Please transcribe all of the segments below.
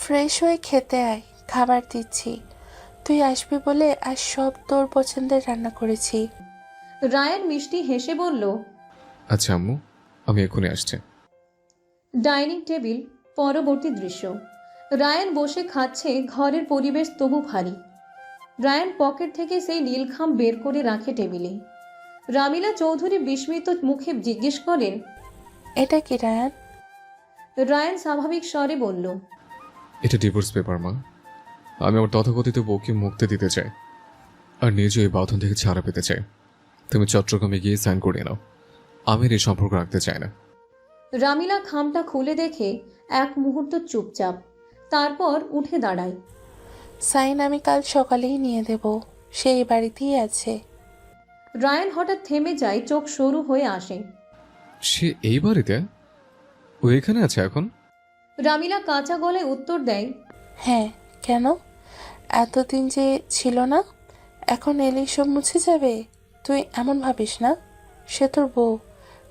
Fresh হয়ে খেতে আয়, খাবার দিচ্ছি। তুই আসবি বলে আজ সব তোর পছন্দের রান্না করেছি। রায়ান মিষ্টি হেসে বলল। আচ্ছা আম্মু, আমি এখনই আসছি। Dining table. পরবর্তী দৃশ্য। রায়ান বসে খাচ্ছে, ঘরের পরিবেশ তবু ভারী। রায়ান পকেট থেকে সেই নীলখাম বের করে রাখে টেবিলে। রামিলা চৌধুরী বিস্মিত মুখে জিজ্ঞেস করেন। এটা কি রায়ান? রায়ান স্বাভাবিক স্বরে বলল। এটা ডিভোর্স পেপার মা। আমি আমার তথাকথিত বউকে মুক্তি দিতে চাই, আর নিজে এই বাঁধন থেকে ছাড়া পেতে চাই। তুমি চট্টগ্রামে গিয়ে সাইন করিয়ে নাও। আমি আর এই সম্পর্ক রাখতে চাই না। রামিলা খামটা খুলে দেখে এক মুহূর্ত চুপচাপ, তারপর উঠে দাঁড়ায়। সাইন আমি কাল সকালেই নিয়ে দেব, সেই বাড়িতেই আছে। রায়ান হঠাৎ থেমে যায়, চোখ সরু হয়ে আসে। সে এই বাড়িতে? ও এখানে আছে এখন? রামিলা কাঁচা গলায় উত্তর দেয়। হ্যাঁ, কেন? এতদিন যে ছিল না, এখন এলেই সব মুছে যাবে? তুই এমন ভাবিস না। সে তোর বউ,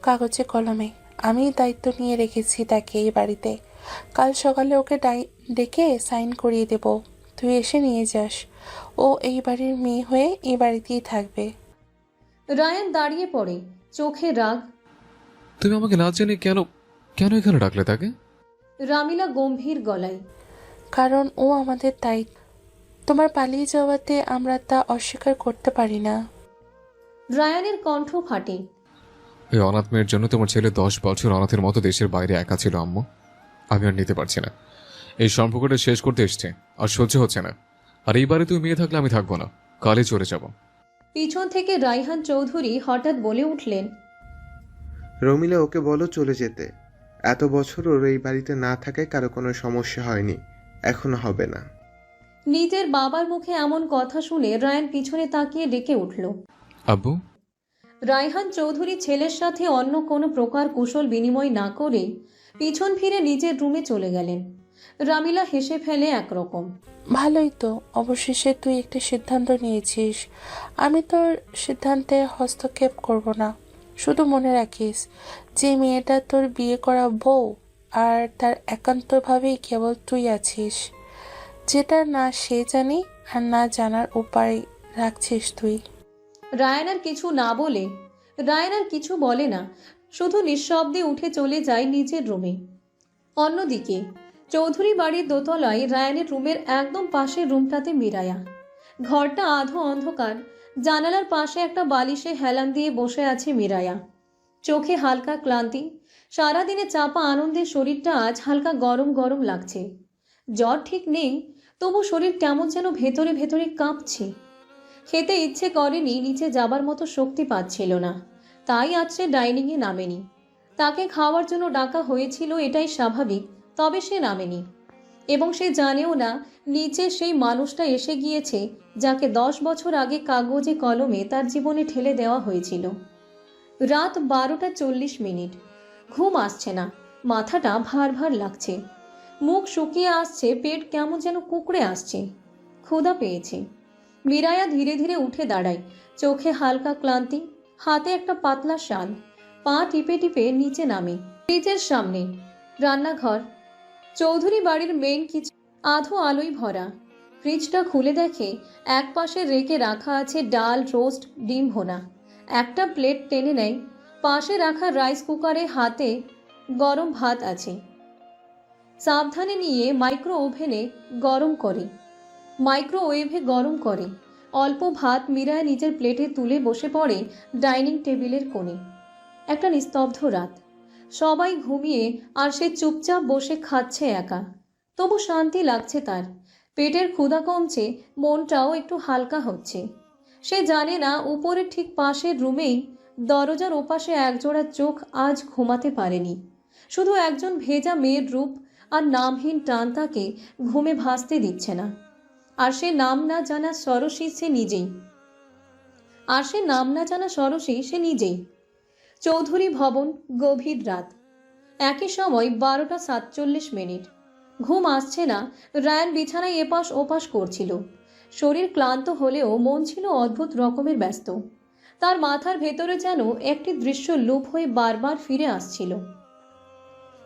কাগজে কলমে। আমি দায়িত্ব নিয়ে রেখেছি তাকে এই বাড়িতে। কাল সকালে ওকে ডেকে সাইন করিয়ে দেব। তুই এসে নিয়ে যাস। ও এই বাড়ির মেয়ে হয়ে এই বাড়িতেই থাকবে। রায়ান দাঁড়িয়ে পড়ে, চোখে রাগ। তুমি আমাকে না জানি কেন কেন এখানে ডাকলে তাকে? রামিলা গম্ভীর গলায়। কারণ ও আমাদের দায়িত্ব। তোমার পালিয়ে যাওয়াতে আমরা তা অস্বীকার করতে পারি না। রায়ানের কণ্ঠ ফাটে। ওই অনাথ মেয়ের জন্য তোমার ছেলে 10 বছর অনাথের মতো দেশের বাইরে একা ছিল আম্মু। আমি আর নিতে পারছি না। এই সম্পর্কটা শেষ করতে এসছে, আর সহ্য হচ্ছে না। আর এই বাড়ি তুমি মেয়ে থাকলে আমি থাকবো না, কালই চলে যাব। পিছন থেকে রাইহান চৌধুরী হঠাৎ বলে উঠলেন। রমিলা, ওকে বলো চলে যেতে। এত বছর ওর এই বাড়িতে না থাকায় কারো কোনো সমস্যা হয়নি, এখনো হবে না। নিজের বাবার মুখে এমন কথা শুনে রায়ান পিছনে তাকিয়ে ডেকে উঠল। আব্বু। রায়হান চৌধুরী ছেলের সাথে অন্য কোনো প্রকার কুশল বিনিময় না করে পিছন ফিরে নিজের রুমে চলে গেলেন। রামিলা হেসে ফেলে একরকম। ভালোই তো, অবশেষে তুই একটা সিদ্ধান্ত নিয়েছিস। আমি তোর সিদ্ধান্তে হস্তক্ষেপ করব না। শুধু মনে রাখিস যে মেয়েটা তোর বিয়ে করা বউ, আর তার একান্তভাবেই কেবল তুই আছিস। যেটা না সে জানি আর না জানার উপায় রাখছিস তুই। রায়ান আর কিছু বলে না, শুধু নিঃশব্দে উঠে চলে যায় নিজের রুমে। অন্যদিকে চৌধুরী বাড়ির দোতলায় রায়ানের রুমের একদম পাশের রুমটাতে মিরায়া। ঘরটা আধো অন্ধকার, জানালার পাশে একটা বালিশে হেলান দিয়ে বসে আছে মিরায়া। চোখে হালকা ক্লান্তি, সারাদিনে চাপা আনন্দের শরীরটা আজ হালকা গরম গরম লাগছে। জ্বর ঠিক নেই, তবু শরীর কেমন যেন ভেতরে ভেতরে কাঁপছে। খেতে ইচ্ছে করেনি, নিচে যাবার মতো শক্তি পাচ্ছিল না, তাই আজ সে ডাইনিংয়ে নামেনি। তাকে খাওয়ার জন্য ডাকা হয়েছিল, এটাই স্বাভাবিক, তবে সে নামেনি। এবং সে জানেও না নিচে সেই মানুষটা এসে গিয়েছে যাকে 10 বছর আগে কাগজে কলমে তার জীবনে ঠেলে দেওয়া হয়েছিল। রাত 12:40। ঘুম আসছে না, মাথাটা ভার ভার লাগছে, মুখ শুকিয়ে আসছে, পেট কেমন যেন কুঁকড়ে আসছে। ক্ষুধা পেয়েছে। মিরায়া ধীরে ধীরে উঠে দাঁড়ায়, চোখে হালকা ক্লান্তি, হাতে একটা পাতলা শাল। পা টিপে টিপে নিচে নামে। ফ্রিজের সামনে রান্নাঘর, চৌধুরী বাড়ির মেইন কিচেন, আধো আলোয় ভরা। ফ্রিজটা খুলে দেখে এক পাশে রেখে রাখা আছে ডাল, রোস্ট, ডিম ভোনা। একটা প্লেট টেনে নেয়, পাশে রাখা রাইস কুকারে হাতে গরম ভাত আছে। সাবধানে নিয়ে মাইক্রোওয়েভে গরম করে অল্প ভাত মিরায় নিজের প্লেটে তুলে বসে পড়ে ডাইনিং টেবিলের কোণে। একটা নিস্তব্ধ রাত, সবাই ঘুমিয়ে আর সে চুপচাপ বসে খাচ্ছে একা। তবু শান্তি লাগছে তার, পেটের ক্ষুধা কমছে, মনটাও একটু হালকা হচ্ছে। সে জানে না উপরের ঠিক পাশের রুমেই দরজার ওপাশে একজোড়া চোখ আজ ঘুমাতে পারেনি। শুধু একজন ভেজা মেয়ের রূপ আর নামহীন টান তাকে ঘুমে ভাসতে দিচ্ছে না। আর সে নাম না জানা সরসী সে নিজেই। চৌধুরী ভবন, গভীর রাত, একই সময় 12:47। ঘুম আসছে না। রায়ান বিছানায় এপাশ ওপাশ করছিল। শরীর ক্লান্ত হলেও মন ছিল অদ্ভুত রকমের ব্যস্ত। তার মাথার ভেতরে যেন একটি দৃশ্য লুপ হয়ে বারবার ফিরে আসছিল।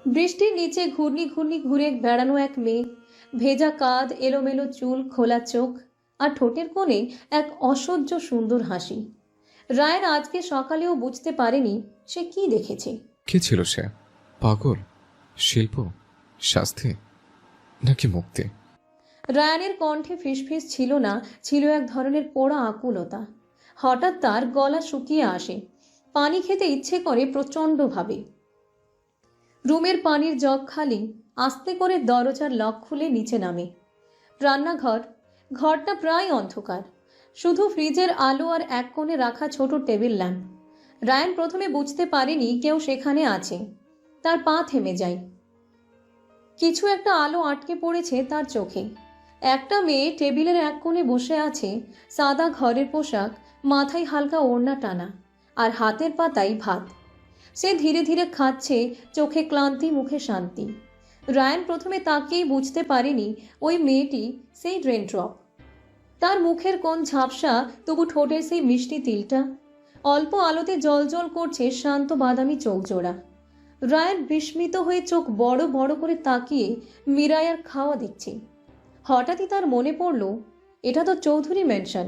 বৃষ্টির নিচে ঘূর্ণি ঘূর্ণি ঘুরে বেড়ানো এক মেয়ে, ভেজা কাঁধ, এলোমেলো চুল, খোলা চোখ, আর ঠোঁটের কোণে এক অসহ্য সুন্দর হাসি। রায়ান আজকে সকালেও বুঝতে পারেনি সে কি দেখেছে। কি ছিল সে? পাগল, শিল্প, শাস্তি, নাকি মুক্তি? রায়ানের কণ্ঠে ফিসফিস ছিল না, ছিল এক ধরনের পোড়া আকুলতা। হঠাৎ তার গলা শুকিয়ে আসে, পানি খেতে ইচ্ছে করে প্রচণ্ডভাবে। রুমের পানির জগ খালি, আস্তে করে দরজার লক খুলে নিচে নামে। রান্নাঘর, ঘরটা প্রায় অন্ধকার, শুধু ফ্রিজের আলো আর এক কোণে রাখা ছোট টেবিল ল্যাম্প। রায়ান প্রথমে বুঝতে পারেনি কেউ সেখানে আছে। তার পা থেমে যায়। কিছু একটা আলো আটকে পড়েছে তার চোখে। একটা মেয়ে টেবিলের এক কোণে বসে আছে, সাদা ঘরের পোশাক, মাথায় হালকা ওড়না টানা, আর হাতের পাতায় ভাত। সে ধীরে ধীরে খাচ্ছে, চোখে ক্লান্তি, মুখে শান্তি। রায়ান প্রথমে তাকেই বুঝতে পারেনি ওই মেয়েটি সেই রেইনড্রপ। তার মুখের কোণ ঝাপসা, তবু ঠোঁটের সেই মিষ্টি তিলটা। অল্প আলোতে জ্বলজ্বল করছে শান্ত বাদামি চোখ জোড়া। রায়ান বিস্মিত হয়ে চোখ বড় বড় করে তাকিয়ে মিরায়ার খাওয়া দেখছে। হঠাৎই তার মনে পড়ল, এটা তো চৌধুরী ম্যানশন,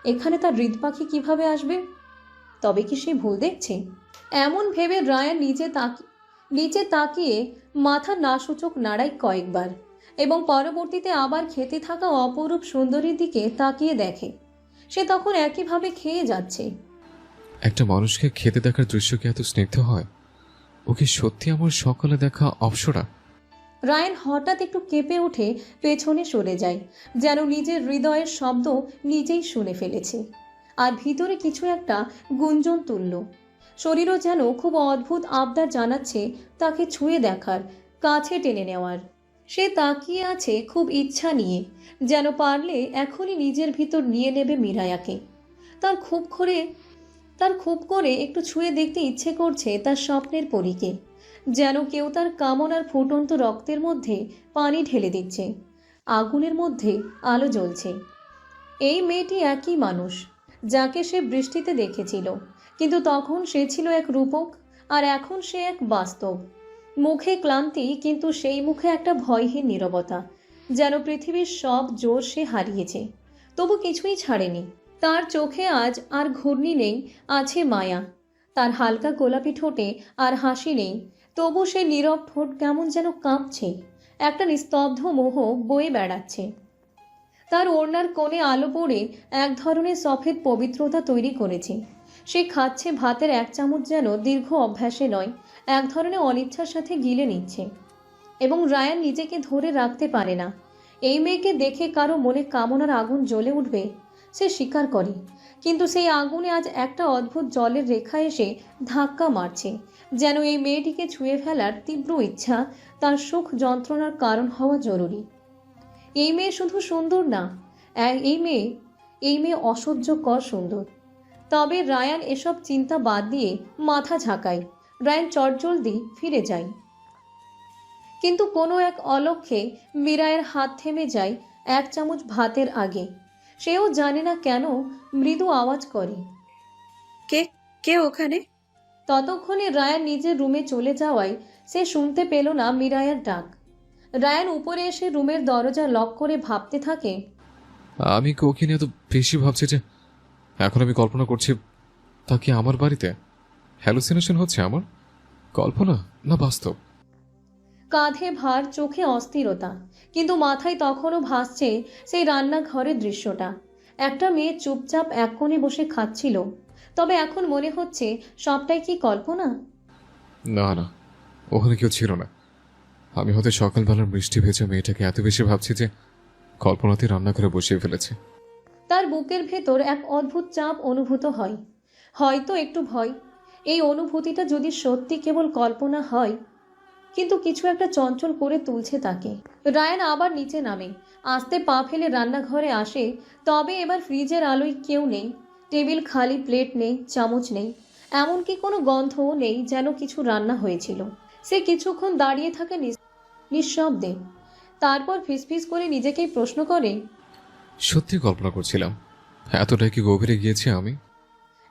এখানে তার হৃদপাখি কিভাবে আসবে? তবে কি সে ভুল দেখছে? এমন ভেবে রায়ান নিচে তাকিয়ে মাথা নাসূচক নাড়ায় কয়েকবার, এবং পরবর্তীতে আবার খেতে থাকা অপরূপ সুন্দরীর দিকে তাকিয়ে দেখে সে তখন একইভাবে খেয়ে যাচ্ছে। একটা মানুষকে খেতে দেখার দৃশ্য কি এত স্নিগ্ধ হয়? ও কি সত্যি আমার সকালে দেখা অপসরা? রায়ান হঠাৎ একটু কেঁপে উঠে পেছনে সরে যায়, যেন নিজের হৃদয়ের শব্দ নিজেই শুনে ফেলেছে। আর ভিতরে কিছু একটা গুঞ্জন তুলল। শরীরও যেন খুব অদ্ভুত আবদার জানাচ্ছে তাকে ছুঁয়ে দেখার, কাছে টেনে নেওয়ার। সে তাকিয়ে আছে খুব ইচ্ছা নিয়ে, যেন পারলে এখনই নিজের ভিতর নিয়ে নেবে মিরায়াকে। তার খুব করে একটু ছুঁয়ে দেখতে ইচ্ছে করছে তার স্বপ্নের পরীকে, যেন কেউ তার কামনার ফুটন্ত রক্তের মধ্যে পানি ঢেলে দিচ্ছে, আগুনের মধ্যে আলো জ্বলছে। এই মেয়েটি একই মানুষ যাকে সে বৃষ্টিতে দেখেছিল, কিন্তু তখন সে ছিল এক রূপক, আর এখন সে এক বাস্তব। মুখে ক্লান্তি, কিন্তু সেই মুখে একটা ভয়হীন নীরবতা, যেন পৃথিবীর সব জোর সে হারিয়েছে, তবু কিছুই ছাড়েনি। তার চোখে আজ আর ঘূর্ণি নেই, আছে মায়া। তার হালকা গোলাপি ঠোঁটে আর হাসি নেই, তবু সে নীরব ঠোঁট কেমন যেন কাঁপছে, একটা নিস্তব্ধ মোহ বয়ে বেড়াচ্ছে। তার ওড়নার কোণে আলো পড়ে এক ধরনের সফেদ পবিত্রতা তৈরি করেছে। সে খাচ্ছে ভাতের এক চামচ, যেন দীর্ঘ অভ্যাসে নয়, এক ধরনের অনিচ্ছার সাথে গিলে নিচ্ছে। এবং রায়ান নিজেকে ধরে রাখতে পারে না। এই মেয়েকে দেখে কারো মনে কামনার আগুন জ্বলে উঠবে সে স্বীকার করে, কিন্তু সেই আগুনে আজ একটা অদ্ভুত জলের রেখা এসে ধাক্কা মারছে, যেন এই মেয়েটিকে ছুঁয়ে ফেলার তীব্র ইচ্ছা তার সুখ যন্ত্রণার কারণ হওয়া জরুরি। এই মেয়ে শুধু সুন্দর না, এই মেয়ে অসহ্যকর সুন্দর। তবে রায়ান এসব চিন্তা বাদ দিয়ে মাথা ঝাঁকায়। রায়ান চটজলদি ফিরে যায়, কিন্তু কোনো এক অলক্ষ্যে মিরায়ের হাত থেমে যায় এক চামচ ভাতের আগে। সেও জানে না কেন মৃদু আওয়াজ করে, কে কে ওখানে? ততক্ষণে রায়ান নিজের রুমে চলে যাওয়ায় সে শুনতে পেল না মিরায়ার ডাক। রায়ান উপরে এসে রুমের দরজা লক করে ভাবতে থাকে, আমি ওকে নিয়ে এত বেশি ভাবছি যে এখন আমি কল্পনা করছি তা কি আমার বাড়িতে হ্যালুসিনেশন হচ্ছে? আমার কল্পনা না বাস্তব? কাঁধে ভার, চোখে অস্থিরতা, কিন্তু মাথায় তখনও ভাসছে সেই রান্নাঘরের দৃশ্যটা। একটা মেয়ে চুপচাপ এক কোণে বসে খাচ্ছিল, তবে এখন মনে হচ্ছে সবটাই কি কল্পনা? না না, ওখানে কেউ ছিল না। আমি হয়তো সকালবেলার বৃষ্টি ভেজা মেয়েটাকে এত বেশি ভাবছি যে কল্পনাতে রান্নাঘরে বসিয়ে ফেলেছে। তার বুকের ভেতর এক অদ্ভুত চাপ অনুভূত হয়, হয়তো একটু ভয়। এই অনুভূতিটা যদি সত্যি কেবল কল্পনা হয়, কিন্তু কিছু একটা চঞ্চল করে তুলছে তাকে। রায়ান আবার নিচে নামে, আস্তে পা ফেলে রান্নাঘরে আসে, তবে এবার ফ্রিজের আলোয় কেউ নেই। টেবিল খালি, প্লেট নেই, চামচ নেই, এমনকি কোনো গন্ধও নেই যেন কিছু রান্না হয়েছিল। সে কিছুক্ষণ দাঁড়িয়ে থাকে নিঃশব্দে, তারপর ফিসফিস করে নিজেকেই প্রশ্ন করে, সত্যি কল্পনা করছিলাম? এতটাই কি গভীরে গিয়েছি আমি?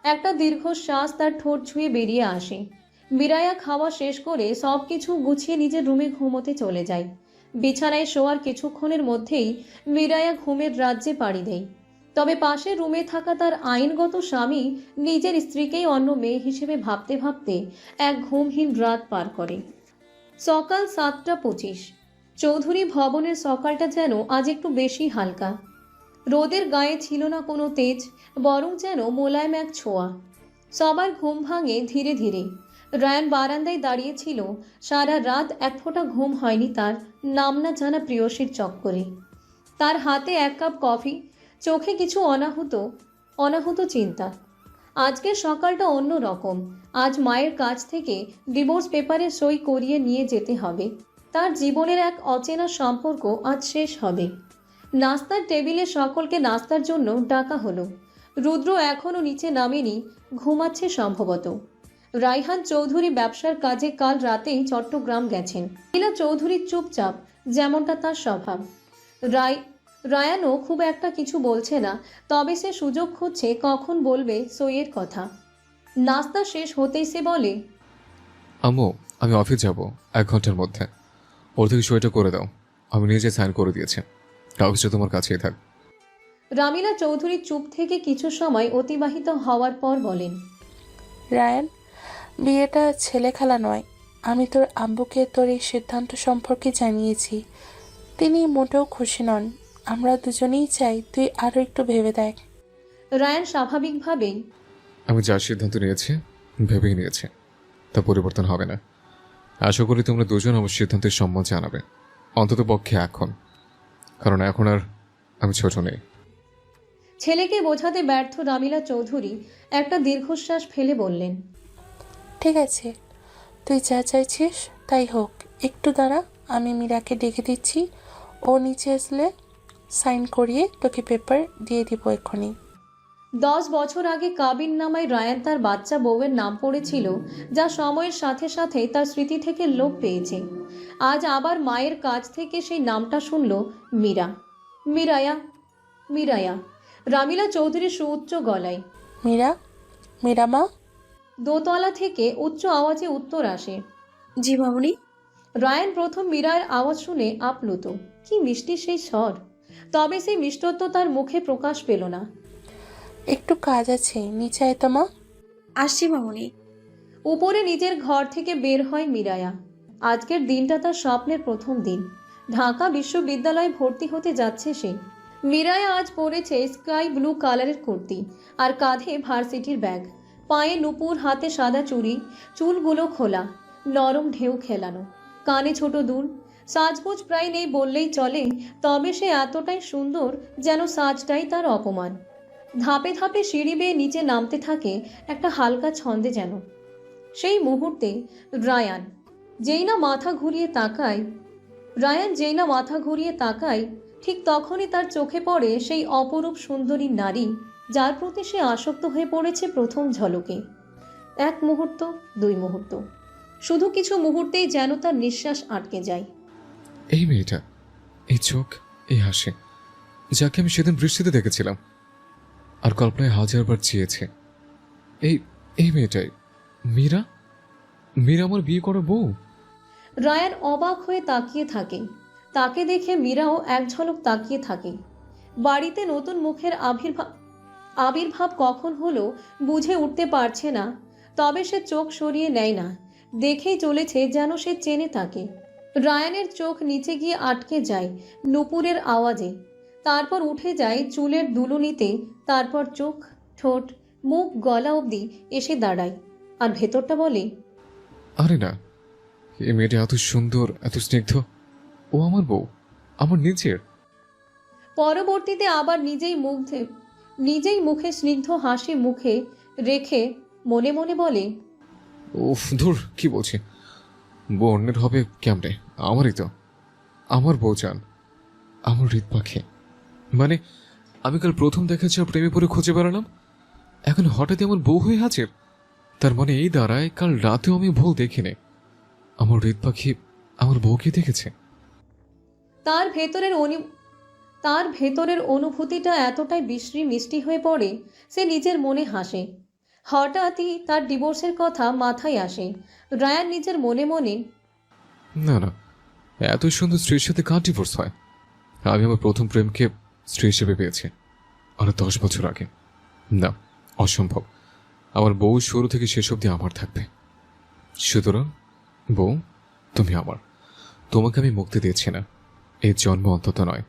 একটা দীর্ঘশ্বাস তার ঠোঁট ছুঁয়ে বেরিয়ে আসে। মিরায়া খাওয়া শেষ করে সব কিছু গুছিয়ে নিজের রুমে ঘুমোতে চলে যায়। বিছানায় শোয়ার কিছুক্ষণের মধ্যেই মিরায়া ঘুমের রাজ্যে পাড়ি দেয়। তবে পাশের রুমে থাকা তার আইনগত স্বামী নিজের স্ত্রীকেই অন্য মেয়ে হিসেবে ভাবতে ভাবতে এক ঘুমহীন রাত পার করে। সকাল 7:25। চৌধুরী ভবনের সকালটা যেন আজ একটু বেশি হালকা। রোদের গায়ে ছিল না কোনো তেজ, বরং যেন মোলায়েম এক ছোঁয়া। সবার ঘুম ভাঙে ধীরে ধীরে। রায়ান বারান্দায় দাঁড়িয়েছিল। সারা রাত এক ফোঁটা ঘুম হয়নি তার, নাম না জানা প্রিয়সীর চক্করে। তার হাতে এক কাপ কফি, চোখে কিছু অনাহুত চিন্তা। আজকের সকালটা অন্য রকম। আজ মায়ের কাছ থেকে ডিভোর্স পেপারে সই করিয়ে নিয়ে যেতে হবে। তার জীবনের এক অচেনা সম্পর্ক আজ শেষ হবে। নাস্তার টেবিলে সকলকে নাস্তার জন্য ডাকা হলো। রুদ্র এখনও নিচে নামেনি, ঘুমাচ্ছে সম্ভবত। রায়হান চৌধুরী ব্যবসার কাজে কাল রাতেই চট্টগ্রাম গেছেন। নীলা চৌধুরী চুপচাপ, যেমনটা তার স্বভাব। রায়ানও খুব একটা কিছু বলছে না, তবে সে সুযোগ খুঁজছে কখন বলবে সইয়ের কথা। নাস্তা শেষ হতেই সে বলে, আম্মু, আমি অফিস যাব 1 ঘন্টার মধ্যে। ওর থেকে সইটা করে দাও। আমি নিজে সাইন করে দিয়েছি। কাগজটা তোমার কাছেই থাক। রামিলা চৌধুরী চুপ থেকে কিছু সময় অতিবাহিত হওয়ার পর বলেন, রায়ান, বিয়েটা ছেলে খেলা নয়। আমি তোর আব্বুকে তোর এই সিদ্ধান্ত সম্পর্কে জানিয়েছি। তিনি মোটেও খুশি নন। আমরা দুজনেই চাই তুই আরও একটু ভেবে দেখ। রায়ান স্বাভাবিকভাবেই, আমি যার সিদ্ধান্ত নিয়েছি ভেবেই নিয়েছি, তা পরিবর্তন হবে না। আশা করি তোমরা দুজন আমার সিদ্ধান্তের সম্মত জানাবে, অন্তত পক্ষে এখন, কারণ এখন আর আমি ছোট নেই। ছেলেকে বোঝাতে ব্যর্থ রামিলা চৌধুরী একটা দীর্ঘশ্বাস ফেলে বললেন, ঠিক আছে, তুই যা চাইছিস তাই হোক। একটু দাঁড়া, আমি মীরাকে ডেকে দিচ্ছি। ও নিচে আসলে সাইন করিয়ে তোকে পেপার দিয়ে দিব এক্ষুনি। 10 বছর আগে কাবিন নামায় রায়ান তার বাচ্চা বউয়ের নাম পড়েছিল, যা সময়ের সাথে সাথে তার স্মৃতি থেকে লোপ পেয়েছে। আজ আবার মায়ের কাছ থেকে সেই নামটা শুনল, মিরায়া। রামিলা চৌধুরী সুউচ্চ গলায়, মীরা, মীরা মা। দোতলা থেকে উচ্চ আওয়াজে উত্তর আসে। জি মামুনি। রায়ান প্রথম মীরার আওয়াজ শুনে আপ্লুত। কি মিষ্টি সেই স্বর! তবে সেই মিষ্টত্ব তার মুখে প্রকাশ পেল না। একটু কাজ আছে, নিচে আয় তো মা। আসছি মামুনি। উপরে নিজের ঘর থেকে বের হয় মিরায়া। আজকের দিনটা তার স্বপ্নের প্রথম দিন। ঢাকা বিশ্ববিদ্যালয়ে ভর্তি হতে যাচ্ছে সে। মিরায়া আজ পরেছে স্কাই ব্লু কালারের কুর্তি আর কাঁধে ভার্সিটির ব্যাগ। পায়ে নুপুর, হাতে সাদা চুড়ি, চুলগুলো খোলা, নরম ঢেউ খেলানো, কানে ছোট দুল। সাজগোজ প্রায় নেই বললেই চলে, তবে সে এতটাই সুন্দর যেন সাজটাই তার অপমান। ধাপে ধাপে সিঁড়ি বেয়ে নিচে নামতে থাকে একটা হালকা ছন্দে যেন। সেই মুহূর্তে রায়ান যেই না মাথা ঘুরিয়ে তাকায়, ঠিক তখনই তার চোখে পড়ে সেই অপরূপ সুন্দরী নারী, যার প্রতি সে আসক্ত হয়ে পড়েছে প্রথম ঝলকে। 1 মুহূর্ত, 2 মুহূর্ত, শুধু কিছু মুহূর্তেই যেন তার নিঃশ্বাস আটকে যায়। এই মেয়েটা, এই চোখ, এই হাসি, যাকে আমি সেদিন বৃষ্টিতে দেখেছিলাম আর কল্পনায় 1000বার চেয়েছে, এই মেয়েটাই মীরা। মীরা আমার বিয়ে করা বউ। রায়ান অবাক হয়ে তাকিয়ে থাকে। তাকে দেখে মীরাও এক ঝলক তাকিয়ে থাকে। বাড়িতে নতুন মুখের আবির্ভাব কখন হলো বুঝে উঠতে পারছে না, তবে সে চোখ সরিয়ে নেয় না। দেখেই চলেছে যেন সে চেনে তাকে। রায়ানের চোখ নিচে গিয়ে আটকে যায় নুপুরের আওয়াজে, তারপর উঠে যায় চুলের দুলুনিতে, তারপর চোখ, ঠোঁট, মুখ, গলা অবধি এসে দাঁড়ায়, আর ভেতরটা বলে, আরে না, এই মেয়েটা এত সুন্দর, এত স্নিগ্ধ। ও আমার বউ, আমার নিজের। পরবর্তীতে আবার নিজেই মুখে স্নিগ্ধ হাসি মুখে রেখে মনে মনে বলে, উফ, ধুর, কি বলছি, বউ অন্যের হবে কেমনে? আমারই তো, আমার বউ চান, আমার হৃদ পাখি। মানে আমি কাল প্রথম দেখাচ্ছি আর প্রেমে পড়ে খুঁজে বেড়ালাম, এখন হঠাৎ আমার বউ হয়ে হাজির। তার মানে এই দাঁড়ায় কাল রাতেও আমি ভুল দেখিনি, আমার হৃদ পাখি আমার বউকে দেখেছে। তার ভেতরের অনুভূতিটা এতটাই বিশ্রী মিষ্টি হয়ে পড়ে, সে নিজের মনে হাসে। হঠাৎই তার ডিভোর্সের কথা মাথায় আসে। রায়ান নিজের মনে মনে, না না, এত সুন্দর স্ত্রীর সাথে কার ডিভোর্স হয়? আমি আমার প্রথম প্রেমকে স্ত্রী হিসেবে পেয়েছি, আর 10 বছর আগে। না, অসম্ভব। আমার বউ শুরু থেকে শেষ অবধি আমার থাকবে। সুতরাং বউ, তুমি আমার, তোমাকে আমি মুক্তি দিচ্ছি না, এই জন্ম অন্তত নয়।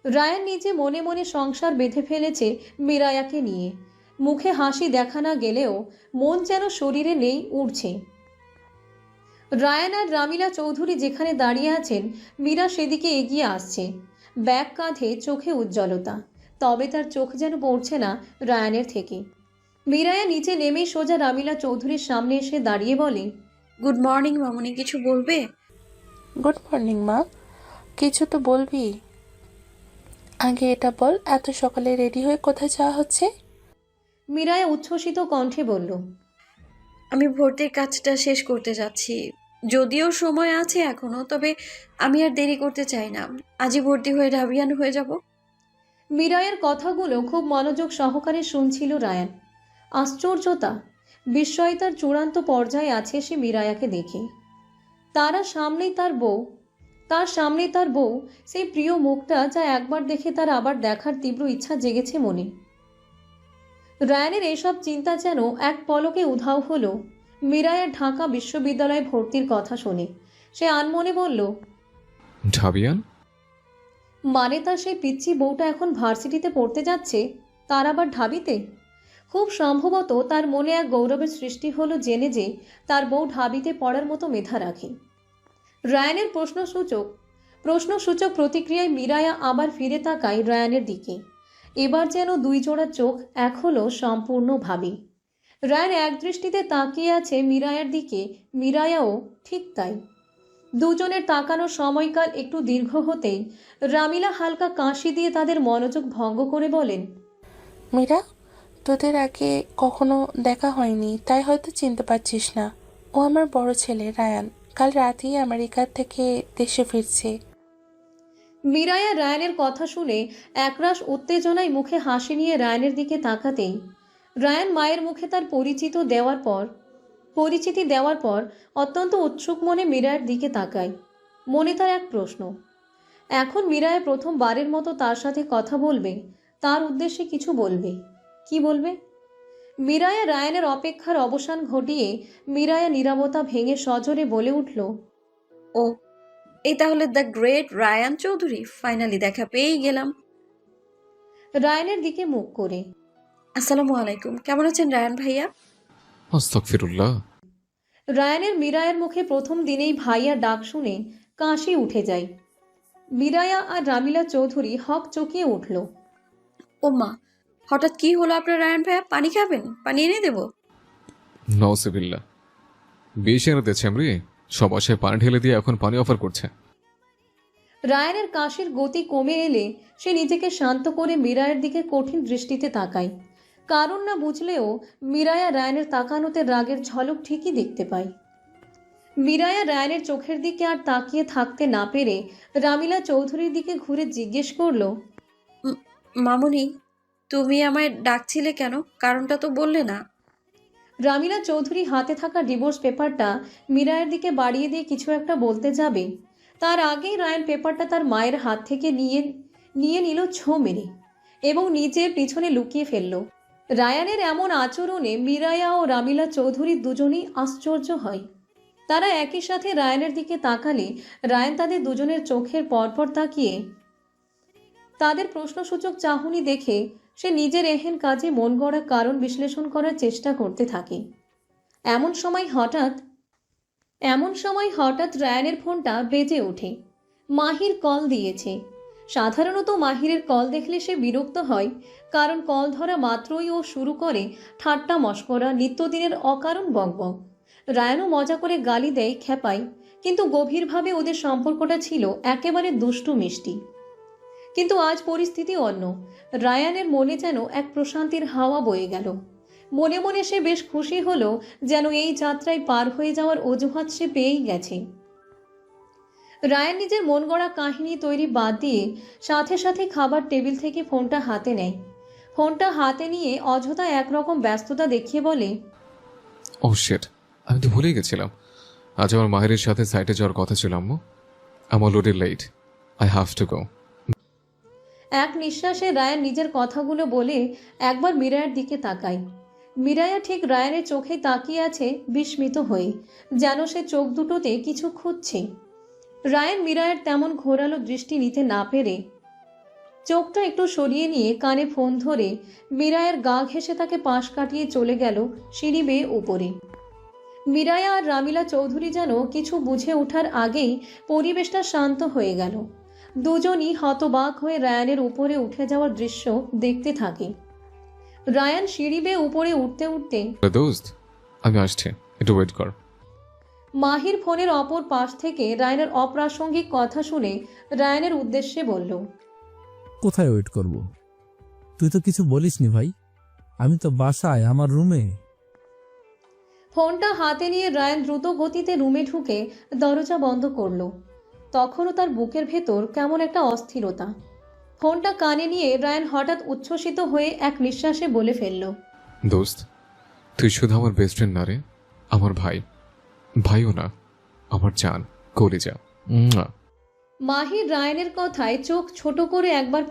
রায়ান নিজে মনে মনে সংসার বেঁধে ফেলেছে মিরায়াকে নিয়ে। মুখে হাসি দেখা না গেলেও মন যেন শরীরে নেই, উড়ছে। রায়ান আর রামিলা চৌধুরী যেখানে দাঁড়িয়ে আছেন, মীরা সেদিকে এগিয়ে আসছে, ব্যাগ কাঁধে, চোখে উজ্জ্বলতা। তবে তার চোখ যেন পড়ছে না রায়ানের থেকে। মিরায়া নিচে নেমেই সোজা রামিলা চৌধুরীর সামনে এসে দাঁড়িয়ে বলে, গুড মর্নিং মামুনি, কিছু বলবে? গুড মর্নিং মা। কিছু তো বলবি। আগে এটা বল, এত সকালে রেডি হয়ে কোথায় যাওয়া হচ্ছে? মিরায়া উচ্ছ্বসিত কণ্ঠে বলল, আমি ভর্তির কাজটা শেষ করতে যাচ্ছি। যদিও সময় আছে এখনো, তবে আমি আর দেরি করতে চাই না। আজই ভর্তি হয়ে ঢাবিয়ান হয়ে যাব। মিরায়ের কথাগুলো খুব মনোযোগ সহকারে শুনছিল রায়ান। আশ্চর্যতা, বিস্ময় তার চূড়ান্ত পর্যায়ে আছে সে মিরায়াকে দেখে। তার সামনেই তার বউ, সেই প্রিয় মুখটা যা একবার দেখে তার আবার দেখার তীব্র ইচ্ছা জেগেছে মনে। রায়ানের এসব চিন্তা যেন এক পলকে উধাও হলো মিরায়ার ঢাকা বিশ্ববিদ্যালয়ে ভর্তির কথা শুনে। সে আনমনে বলল, ঢাবিয়ান? মানে তার সেই পিচ্চি বউটা এখন ভার্সিটিতে পড়তে যাচ্ছে, তার আবার ঢাবিতে? খুব সম্ভবত তার মনে এক গৌরবের সৃষ্টি হলো জেনে যে তার বউ ঢাবিতে পড়ার মতো মেধা রাখে। রায়ানের প্রশ্নসূচক প্রতিক্রিয়ায় মিরায়া আবার ফিরে তাকায় রায়ানের দিকে। এবার যেন দুই জোড়া চোখ এক হলো সম্পূর্ণভাবে। রায়ান একদৃষ্টিতে তাকিয়ে আছে মিরায়ার দিকে, মিরায়াও ঠিক তাই। দুজনের তাকানোর সময়কাল একটু দীর্ঘ হতেই রামিলা হালকা কাশি দিয়ে তাদের মনোযোগ ভঙ্গ করে বলেন, মীরা, তোদের আগে কখনো দেখা হয়নি, তাই হয়তো চিনতে পারছিস না। ও আমার বড় ছেলে রায়ান, কাল রাতেই আমেরিকা থেকে দেশে ফিরছে। মিরায়া রায়ানের কথা শুনে একরাশ উত্তেজনায় মুখে হাসি নিয়ে রায়ানের দিকে তাকাতেই রায়ান মায়ের মুখে তার পরিচিতি দেওয়ার পর অত্যন্ত উৎসুক মনে মিরায়ের দিকে তাকায়। মনে তার এক প্রশ্ন, এখন মিরায়া প্রথমবারের মতো তার সাথে কথা বলবে, তার উদ্দেশ্যে কিছু বলবে। কি বলবে? মিরায়া রায়ানের অপেক্ষার অবসান ঘটিয়ে মিরায়া নীরবতা ভেঙে সজোরে বলে উঠল, ও, এই তাহলে the great Rayan Chowdhury, finally দেখা পেয়েই গেলাম। রায়ানের দিকে মুখ করে। আসসালামু আলাইকুম, কেমন আছেন রায়ান ভাইয়া? আস্তাগফিরুল্লাহ। রায়ানের মিরায়ের মুখে প্রথম দিনেই ভাইয়া ডাক শুনে কাশি উঠে যায়। মিরায়া আর রামিলা চৌধুরী হক চকিয়ে উঠল। ও মা, হঠাৎ কি হলো আপনার রায়ান ভাইয়া? পানি খাবেন? পানি এনে দেবো? নওসিবিল্লাহ। বেশি এনে দিয়েছে আমরি, সব আশায় পানি ঢেলে দিয়ে এখন পানি অফার করছে। রায়ানের কাশির গতি কমে এলে সে নিজেকে শান্ত করে মিরায়ের দিকে কঠিন দৃষ্টিতে তাকায়। কারণ না বুঝলেও মিরায়া রায়ানের তাকানোতে রাগের ঝলক ঠিকই দেখতে পায়। মিরায়া রায়ানের চোখের দিকে আর তাকিয়ে থাকতে না পেরে রামিলা চৌধুরীর দিকে ঘুরে জিজ্ঞেস করল, মামুনি, তুমি আমায় ডাকছিলে কেন? কারণটা তো বললে না। রামিলা চৌধুরী হাতে থাকা ডিভোর্স পেপারটা মিরায়ের দিকে বাড়িয়ে দিয়ে কিছু একটা বলতে যাবে, তার আগেই রায়ান পেপারটা তার মায়ের হাত থেকে নিয়ে নিল ছো মেরে এবং নিজে পিছনে লুকিয়ে ফেলল। রায়ানের এমন আচরণে মিরায়া ও রামিলা চৌধুরী দুজনেই আশ্চর্য হয়। তারা একই সাথে রায়ানের দিকে তাকালে রায়ান তাদের দুজনের চোখের পরপর তাকিয়ে তাদের প্রশ্নসূচক চাহনি দেখে সে নিজের এহেন কাজে মন গড়া কারণ বিশ্লেষণ করার চেষ্টা করতে থাকে। এমন সময় হঠাৎ রায়ানের ফোনটা বেজে ওঠে। মাহির কল দিয়েছে। সাধারণত মাহিরের কল দেখলে সে বিরক্ত হয়, কারণ কল ধরা মাত্রই ও শুরু করে ঠাট্টা মশকরা, নিত্যদিনের অকারণ বকবক। রায়ানও মজা করে গালি দেয়, খেপায়, কিন্তু গভীরভাবে ওদের সম্পর্কটা ছিল একেবারে দুষ্টু মিষ্টি। কিন্তু আজ পরিস্থিতি অন্য। রায়ানের মনে যেন এক প্রশান্তির হাওয়া বয়ে গেল। মনে মনে সে বেশ খুশি হলো, যেন এই যাত্রায় পার হয়ে যাওয়ার অজুহাত সে পেয়েই গেছে। রায়ান নিজের মন গড়া কাহিনী তৈরি বাদ দিয়ে সাথে সাথে খাবার টেবিল থেকে ফোনটা হাতে নেয়। ফোনটা হাতে নিয়ে অযথা একরকম ব্যস্ততা দেখিয়ে বলে, ও শিট, আমি তো ভুলেই গেছিলাম। আজ আমার মাহিরের সাথে সাইটে যাওয়ার কথা ছিল আম্মু। I'm already late. I have to go. এক নিঃশ্বাসে রায়ান নিজের কথাগুলো বলে একবার মিরায়ের দিকে তাকায়। মিরায়া ঠিক রায়ানের চোখে তাকিয়ে আছে বিস্মিত হয়ে, যেন সে চোখ দুটোতে কিছু খুঁজছে। রায়ান মিরায়ের তেমন ঘোরালো দৃষ্টি নিতে না পেরে চোখটা একটু সরিয়ে নিয়ে কানে ফোন ধরে মিরায়ের গা ঘেঁষে তাকে পাশ কাটিয়ে চলে গেল সিঁড়ি বেয়ে উপরে। মিরায়া আর রামিলা চৌধুরী যেন কিছু বুঝে ওঠার আগেই পরিবেশটা শান্ত হয়ে গেল। দুজনই হতবাক হয়ে রায়ানের উপরে উঠে যাওয়ার দৃশ্য দেখতে থাকে। রায়ান সিঁড়ি বেয়ে উপরে উঠতে উঠতে দোস্ত, আমি আসছি, একটু ওয়েট কর। মাহির ফোনের অপর পাশ থেকে রায়ানের অপ্রাসঙ্গিক কথা শুনে রায়ানের উদ্দেশ্যে বলল, কোথায় ওয়েট করব? তুই তো কিছু বলিসনি ভাই। আমি তো বাসায়, আমার রুমে। ফোনটা হাতে নিয়ে রায়ান দ্রুত গতিতে রুমে ঢুকে দরজা বন্ধ করল। তখনও তার বুকের ভেতর কেমন একটা অস্থিরতা। ফোনটা কানে নিয়ে রায়ান হঠাৎ উচ্ছ্বসিত হয়ে এক নিঃশ্বাসে বলে ফেলল, দোস্ত, তুই শুধু আমার বেস্ট ফ্রেন্ড না রে, আমার ভাই। ভাইও না, আমার জান, কলিজা। মাহির রায়ানের কথায় চোখ ছোট করে একবার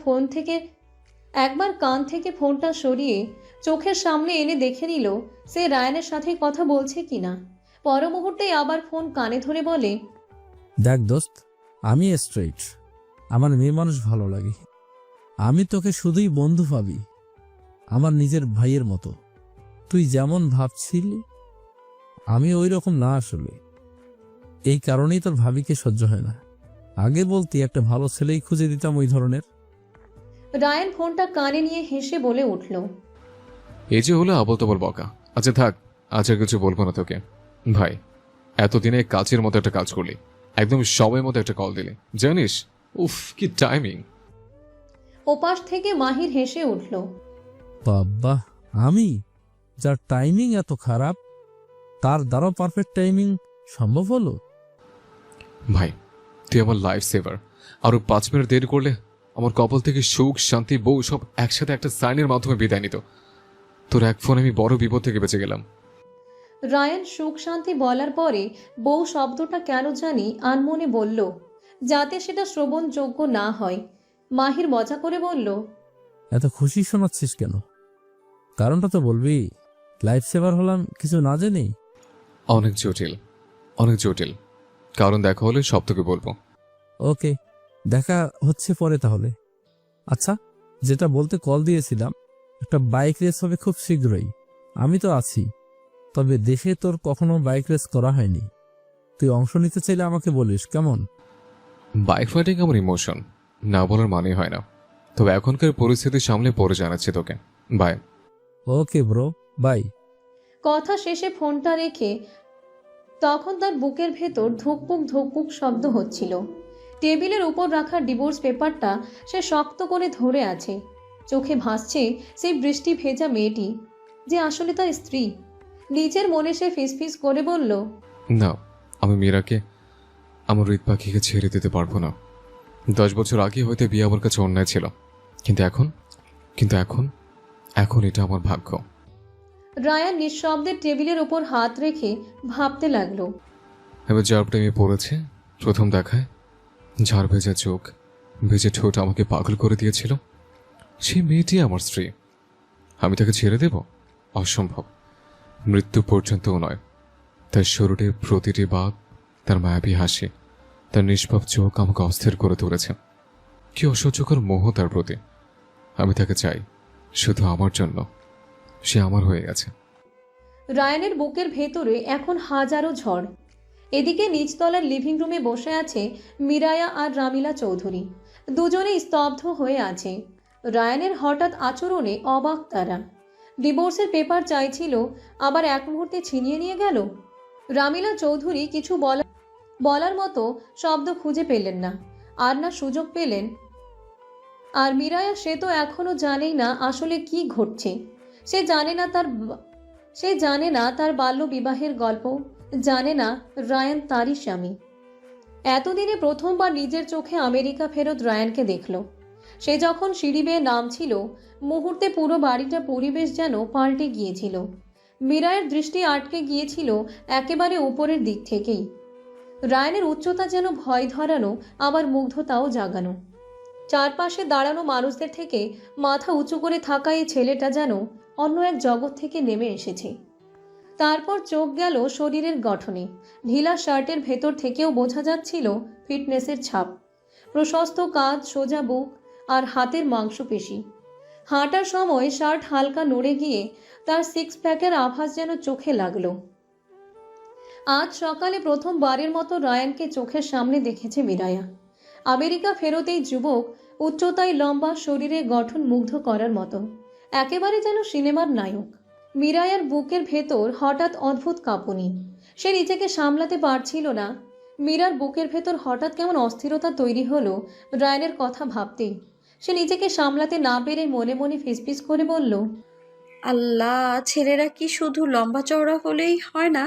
কান থেকে ফোনটা সরিয়ে চোখের সামনে এনে দেখে নিল সে রায়ানের সাথে কথা বলছে কিনা। পর মুহূর্তেই আবার ফোন কানে ধরে বলে, দেখ দোস্ত, আমি স্ট্রেইট। আমার মেয়ে মানুষ ভালো লাগে। আমি তোকে শুধুই বন্ধু ভাবি, আমার নিজের ভাইয়ের মতো। তুই যেমন ভাবছিলি আমি ওই রকম না আসলে। এই কারণেই তোর ভাবিকে সহ্য হয় না। আগে বলতি একটা ভালো ছেলেই খুঁজে দিতাম ওই ধরনের। রায়ান ফোনটা কানে নিয়ে হেসে বলে উঠল, এই যে হলো আবল তবল বকা। আচ্ছা থাক, আজ আর কিছু বলবো না তোকে। ভাই, এতদিনে কাজের মতো একটা কাজ করলি, একদম সময়ের মতো একটা কল দিলি, জানিস? উফ, কি টাইমিং! ওপাশ থেকে মাহির হেসে উঠল, বাবা, আমি যার টাইমিং এত খারাপ, তার দ্বারা পারফেক্ট টাইমিং সম্ভব হলো? ভাই, তুই আমার লাইফ সেভার। আরো 5 মিনিট দেরি করলে আমার কপাল থেকে সুখ, শান্তি, বউ সব একসাথে একটা সাইনের মাধ্যমে বিদায় নিত। তোর এক ফোন আমি বড় বিপদ থেকে বেঁচে গেলাম। রায়ান সুখ শান্তি বলার পরে বউ শব্দটা কেন জানি আনমনে বলল, যাতে সেটা শ্রবণযোগ্য না হয়। মাহির মজা করে বলল, এত খুশি শোনাচ্ছিস কেন? কারণটা তো বলবি। লাইফ সেভার হলাম কিছু না জেনেই? অনেক জটিল, অনেক জটিল। কারণ দেখা হলে সব তোকে বলবো। ওকে, দেখা হচ্ছে পরে তাহলে। আচ্ছা, যেটা বলতে কল দিয়েছিলাম, একটা বাইক রেস হবে খুব শীঘ্রই। আমি তো আছি, তবে দেশে তোর কখনো বাইক রেস করা হয়নি। তুই অংশ নিতে চাইলে আমাকে বলিস, কেমন? বাইক ফাইটিং আমার ইমোশন, না বলার মানে হয় না। তবে এখনকার পরিস্থিতি সামলে পরে জানাচ্ছি তোকে। বাই। Okay bro, bye. কথা শেষে ফোনটা রেখে তখন তার বুকের ভেতর ধুকপুক ধুকপুক শব্দ হচ্ছিল। টেবিলের উপর রাখা ডিভোর্স পেপারটা সে শক্ত করে ধরে আছে। চোখে ভাসছে সেই বৃষ্টি ভেজা মেয়েটি, যে আসলে তার স্ত্রী। নিজের মনে সে ফিসফিস করে বলল, না, আমি মীরাকে, আমার হৃদ পাখিকে ছেড়ে দিতে পারবো না। 10 বছর আগে হয়তো বিয়ে আমার কাছে অন্যায় ছিল, কিন্তু এখন এটা আমার ভাগ্য। রায়ান নিঃশব্দে টেবিলের উপর হাত রেখে ভাবতে লাগলো। এবার যার প্রেমে পড়েছে প্রথম দেখায়, ঝাড় ভেজা চোখ, ভেজে ঠোঁট আমাকে পাগল করে দিয়েছিল, সেই মেয়েটি আমার স্ত্রী। আমি তাকে ছেড়ে দেব? অসম্ভব, মৃত্যু পর্যন্তও নয়। তার শরীরের প্রতিটি বাক, তার মায়াবী হাসি, তার নিষ্পাপ চোখ আমাকে অস্থির করে তুলেছে। কি অসহ্যকর মোহ তার প্রতি। আমি তাকে চাই শুধু আমার জন্য। সে আমার হয়ে গেছে। রায়ানের বুকের ভেতরে এখন হাজারো ঝড়। এদিকে নিচতলার লিভিং রুমে বসে আছে মিরায়া আর রামিলা চৌধুরী। দুজনেই স্তব্ধ হয়ে আছে। রায়ানের হঠাৎ আচরণে অবাক তারা। ডিভোর্সের পেপার চাইছিল, আবার এক মুহূর্তে ছিনিয়ে নিয়ে গেল। রামিলা চৌধুরী কিছু বলার মতো শব্দ খুঁজে পেলেন না, আর না সুযোগ পেলেন। আর মিরায়া, সে তো এখনো জানেই না আসলে কি ঘটছে। সে জানে না তার বাল্য বিবাহের গল্প, জানে না রায়ান তারই স্বামী। এতদিনে প্রথমবার নিজের চোখে আমেরিকা ফেরত রায়ানকে দেখল। সে যখন সিঁড়ি বেয়ে নামছিল, মুহূর্তে পুরো বাড়িটা পরিবেশ যেন পাল্টে গিয়েছিল। মীরায়ের দৃষ্টি আটকে গিয়েছিল একেবারে উপরের দিক থেকেই। রায়ানের উচ্চতা যেন ভয় ধরানো, আবার মুগ্ধতাও জাগানো। চারপাশে দাঁড়ানো মানুষদের থেকে মাথা উঁচু করে থাকা এই ছেলেটা যেন অন্য এক জগৎ থেকে নেমে এসেছে। তারপর চোখ গেল শরীরের গঠনে। ঢিলা শার্টের ভেতর থেকেও বোঝা যাচ্ছিল ফিটনেসের ছাপ। প্রশস্ত কাঁধ, সোজা বুক আর হাতের মাংসপেশি। হাঁটার সময় শার্ট হালকা নড়ে গিয়ে তার সিক্স প্যাকের আভাস যেন চোখে লাগলো। আজ সকালে প্রথমবারের মতো রায়ানকে চোখের সামনে দেখেছে মিরায়া। আমেরিকা ফেরত এই যুবক উচ্চতায় লম্বা, শরীরে গঠন মুগ্ধ করার মতো, একেবারে যেন সিনেমার নায়ক। মিরায়ার বুকের ভেতর হঠাৎ অদ্ভুত কাঁপুনি। সে নিজেকে সামলাতে পারছিল না। মীরার বুকের ভেতর হঠাৎ কেমন অস্থিরতা তৈরি হলো রায়ানের কথা ভাবতেই। সে নিজেকে সামলাতে না পেরে মনে মনে ফিসফিস করে বলল, আল্লাহ, ছেলেরা কি শুধু লম্বা চওড়া হলেই হয় না,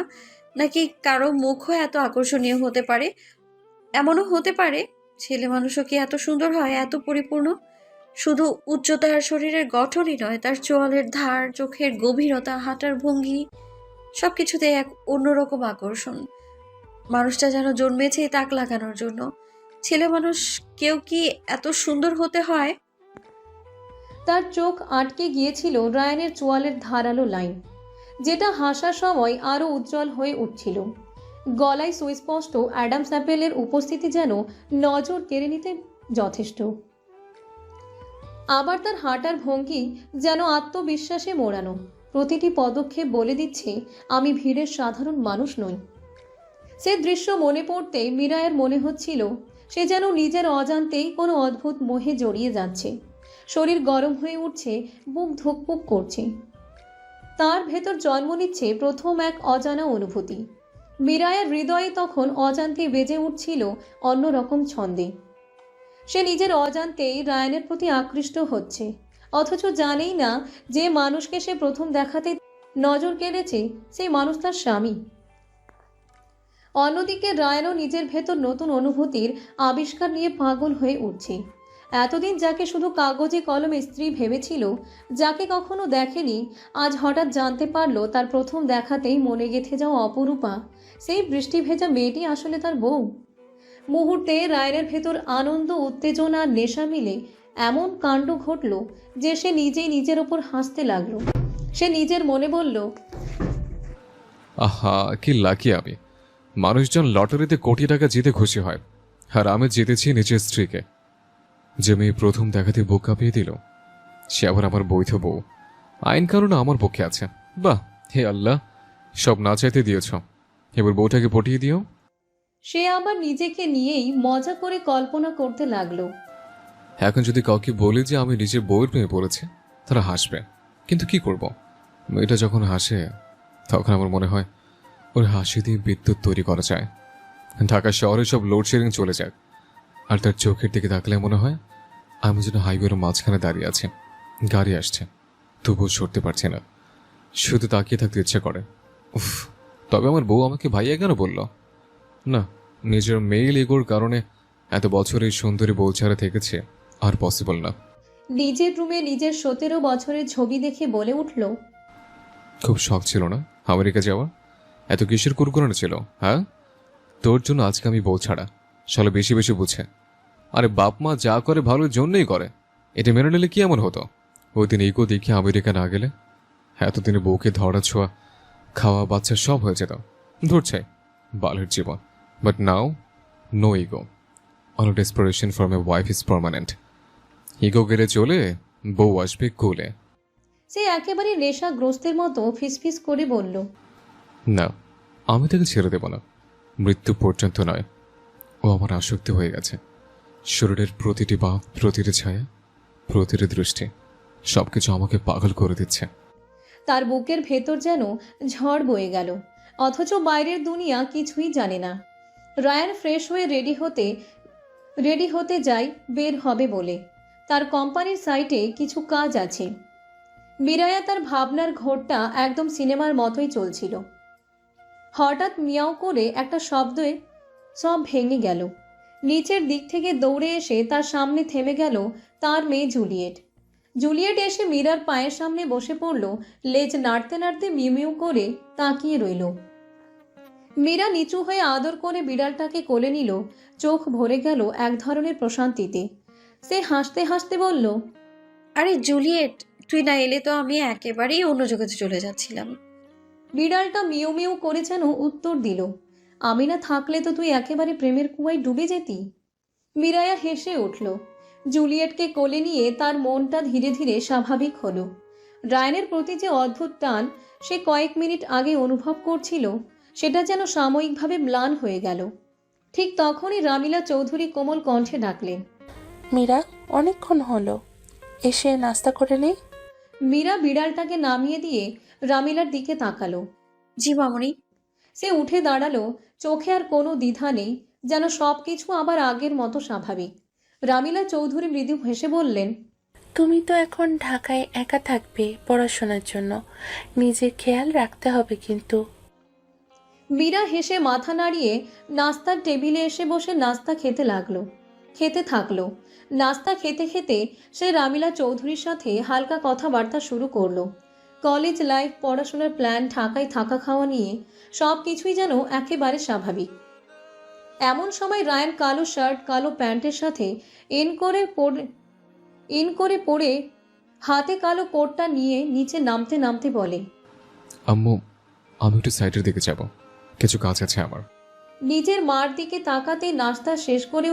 নাকি কারো মুখও এত আকর্ষণীয় হতে পারে? এমনও হতে পারে ছেলে মানুষও কি এত সুন্দর হয়, এত পরিপূর্ণ? শুধু উচ্চতা আর শরীরের গঠনই নয়, তার চোয়ালের ধার, চোখের গভীরতা, হাঁটার ভঙ্গি, সবকিছুতে এক অন্যরকম আকর্ষণ। মানুষটা যেন জন্মেছেই তাক লাগানোর জন্য। ছেলে মানুষ কেউ কি এত সুন্দর হতে হয়? তার চোখ আটকে গিয়েছিল রায়ানের চোয়ালের ধারালো লাইন, যেটা হাসার সময় আরও উজ্জ্বল হয়ে উঠছিল। গলায় সুস্পষ্ট অ্যাডামস অ্যাপেলের উপস্থিতি যেন নজর কেড়ে নিতে যথেষ্ট। আবার তার হাঁটার ভঙ্গি যেন আত্মবিশ্বাসে মোড়ানো। প্রতিটি পদক্ষেপ বলে দিচ্ছে, আমি ভিড়ের সাধারণ মানুষ নই। সে দৃশ্য মনে পড়তে মিরায়ের মনে হচ্ছিল সে যেন নিজের অজান্তেই কোনো অদ্ভুত মোহে জড়িয়ে যাচ্ছে। শরীর গরম হয়ে উঠছে, বুক ধুকপুক করছে। তার ভেতর জন্ম নিচ্ছে প্রথম এক অজানা অনুভূতি। মিরায়ের হৃদয়ে তখন অজান্তে বেজে উঠছিল অন্যরকম ছন্দে। সে নিজের অজান্তেই রায়ানের প্রতি আকৃষ্ট হচ্ছে, অথচ জানেই না যে মানুষকে সে প্রথম দেখাতে নজর কেড়েছে সেই মানুষ তার স্বামী। অন্যদিকে রায়ানও নিজের ভেতর নতুন অনুভূতির আবিষ্কার নিয়ে পাগল হয়ে উঠছে। এতদিন যাকে শুধু কাগজে কলমে স্ত্রী ভেবেছিল, যাকে কখনো দেখেনি, আজ হঠাৎ জানতে পারলো তার প্রথম দেখাতেই মনে গেঁথে যাওয়া অপরূপা সেই বৃষ্টি ভেজা মেয়েটি আসলে তার বউ। মুহূর্তে রায়ানের ভেতর আনন্দ, উত্তেজনা আর নেশা মিলে এমন কাণ্ড ঘটল যে সে নিজেই নিজের ওপর হাসতে লাগলো। সে নিজের মনে বলল, আহা, কি লাকি আমি। মানুষজন লটারিতে কোটি টাকা জিতে খুশি হয়, আর আমি জিতেছি নিজের স্ত্রীকে। যে মেয়ে প্রথম দেখাতে বুক কাঁপিয়ে দিল, সে আবার আমার বৈধ বউ। আইন কারণে আমার পক্ষে আছে। বাহ, হে আল্লাহ, সব না চাইতে দিয়েছ, এবার বউটাকে পটিয়ে দিও। সে আবার নিজেকে নিয়েই মজা করে কল্পনা করতে লাগলো। এখন যদি কাউকে বলি যে আমি নিজের বউয়ের প্রেমে পড়েছি, তারা হাসবে, কিন্তু কি করব? মেয়েটা যখন হাসে তখন আমার মনে হয় ওর হাসি দিয়ে বিদ্যুৎ তৈরি করা যায়। ঢাকা শহরে সব লোডশেডিং চলে যায়, আর তার চোখের দিকে তাকলে মনে হয় আমি যেন হাইওয়ের মাঝখানে দাঁড়িয়ে আছে, গাড়ি আসছে, তবুও সরতে পারছে না, শুধু তাকিয়ে থাকতে ইচ্ছে করে। উফ, তবে আমার বউ আমাকে ভাইয়া কেন বলল? না, নিজের মেইল ইগোর কারণে এত বছর এই সুন্দরী বউ ছাড়া থেকেছে, আর পসিবল না। নিজের রুমে নিজের 17 বছরের ছবি দেখে বলে উঠল, খুব শখ ছিল না আমেরিকা যাওয়া? এত কিসের কুরকুরানো ছিল, হ্যাঁ? তোর জন্য আজকে আমি বউ ছাড়া। শালা বেশি বেশি বুঝে। আরে বাপ মা যা করে ভালোর জন্যই করে, এটা মেনে নিলে কি এমন হতো? ওই দিন ইগো দেখে আমেরিকা না গেলে এতদিনে বউকে ধরা ছোঁয়া, খাওয়া, বাচ্চা সব হয়ে যেত। ধরছে বালের জীবন। But now, no ego. All desperation for my wife is permanent. Ego গেলে চলে, বউ আসবে কোলে। সে একেবারে নেশাগ্রস্তের মতো ফিসফিস করে বলল, না, আমি তাকে ছেড়ে দেব না, মৃত্যু পর্যন্ত নয়। ও আমার আসক্তি হয়ে গেছে। শরীরের প্রতিটি ভাব, প্রতিটি ছায়া, প্রতিটি দৃষ্টি, সবকিছু আমাকে পাগল করে দিচ্ছে। তার বুকের ভেতর যেন ঝড় বয়ে গেল, অথচ বাইরের দুনিয়া কিছুই জানে না। রায়ান ফ্রেশ হয়ে রেডি হতে যায় বের হবে বলে। তার কোম্পানির সাইটে কিছু কাজ আছে। মিরায়া তার ভাবনার ঘোরটা একদম সিনেমার মতোই চলছিল। হঠাৎ মিয়াও করে একটা শব্দে সব ভেঙে গেল। নিচের দিক থেকে দৌড়ে এসে তার সামনে থেমে গেল তার মেয়ে জুলিয়েট। জুলিয়েট এসে মীরার পায়ের সামনে বসে পড়ল, লেজ নাড়তে নাড়তে মিউ মিউ করে তাকিয়ে রইল। মীরা নিচু হয়ে আদর করে বিড়ালটাকে কোলে নিল। চোখ ভরে গেল এক ধরনের প্রশান্তিতে। সে হাসতে হাসতে বলল, আরে জুলিয়েট, তুই না এলে তো আমি একেবারেই অন্য জগতে চলে যাচ্ছিলাম। বিড়ালটা মিউ মিউ করে যেন উত্তর দিল, আমি না থাকলে তো তুই একেবারে প্রেমের কুয়ায় ডুবে যেতি। মীরায়া হেসে উঠল। জুলিয়েটকে কোলে নিয়ে তার মনটা ধীরে ধীরে স্বাভাবিক হলো। রায়ানের প্রতি যে অদ্ভুত টান সে কয়েক মিনিট আগে অনুভব করছিল, সেটা যেন সাময়িকভাবে ম্লান হয়ে গেল। ঠিক তখনই রামিলা চৌধুরী কোমল কণ্ঠে ডাকলেন, মীরা, অনেকক্ষণ হলো, এসে নাস্তা করে নেই। মীরা বিড়ালটাকে নামিয়ে দিয়ে রামিলার দিকে তাকালো। জি মামুনি। সে উঠে দাঁড়ালো। চোখে আর কোনো দ্বিধা নেই, যেন সবকিছু আবার আগের মতো স্বাভাবিক। রামিলা চৌধুরী মৃদু হেসে বললেন, তুমি তো এখন ঢাকায় একা থাকবে পড়াশোনার জন্য, নিজের খেয়াল রাখতে হবে কিন্তু। মীরা হেসে মাথা নাড়িয়ে নাস্তার টেবিলে এসে বসে নাস্তা খেতে থাকলো। নাস্তা খেতে খেতে সে রামিলা চৌধুরীর সাথে হালকা কথাবার্তা শুরু করলো। কলেজ লাইফ, পড়াশোনার প্ল্যান, ঢাকায় থাকা খাওয়া নিয়ে সব কিছুই যেন একেবারে স্বাভাবিক। এমন সময় রায়ান কালো শার্ট কালো প্যান্টের সাথে ইন করে পরে হাতে কালো কোটটা নিয়ে নিচে নামতে নামতে বলে, আম্মু, আমি একটু সাইডের দিকে যাব, কিছু কাজ আছে আমার। নিজের মার দিকে তাকাতে নাস্তা শেষ করে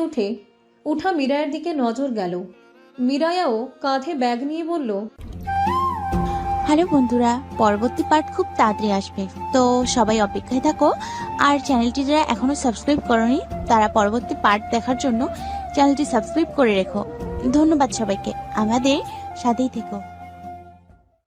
উঠা মীরায়ের দিকে নজর গেল। মীরায়াও কাঁধে ব্যাগ নিয়ে বলল, হ্যালো বন্ধুরা, পরবর্তী পার্ট খুব তাড়াতাড়ি আসবে, তো সবাই অপেক্ষায় থাকো। আর চ্যানেলটি যারা এখনো সাবস্ক্রাইব করনি তারা পরবর্তী পার্ট দেখার জন্য চ্যানেলটি সাবস্ক্রাইব করে রেখো। ধন্যবাদ সবাইকে, আমাদের সাথেই থেকো।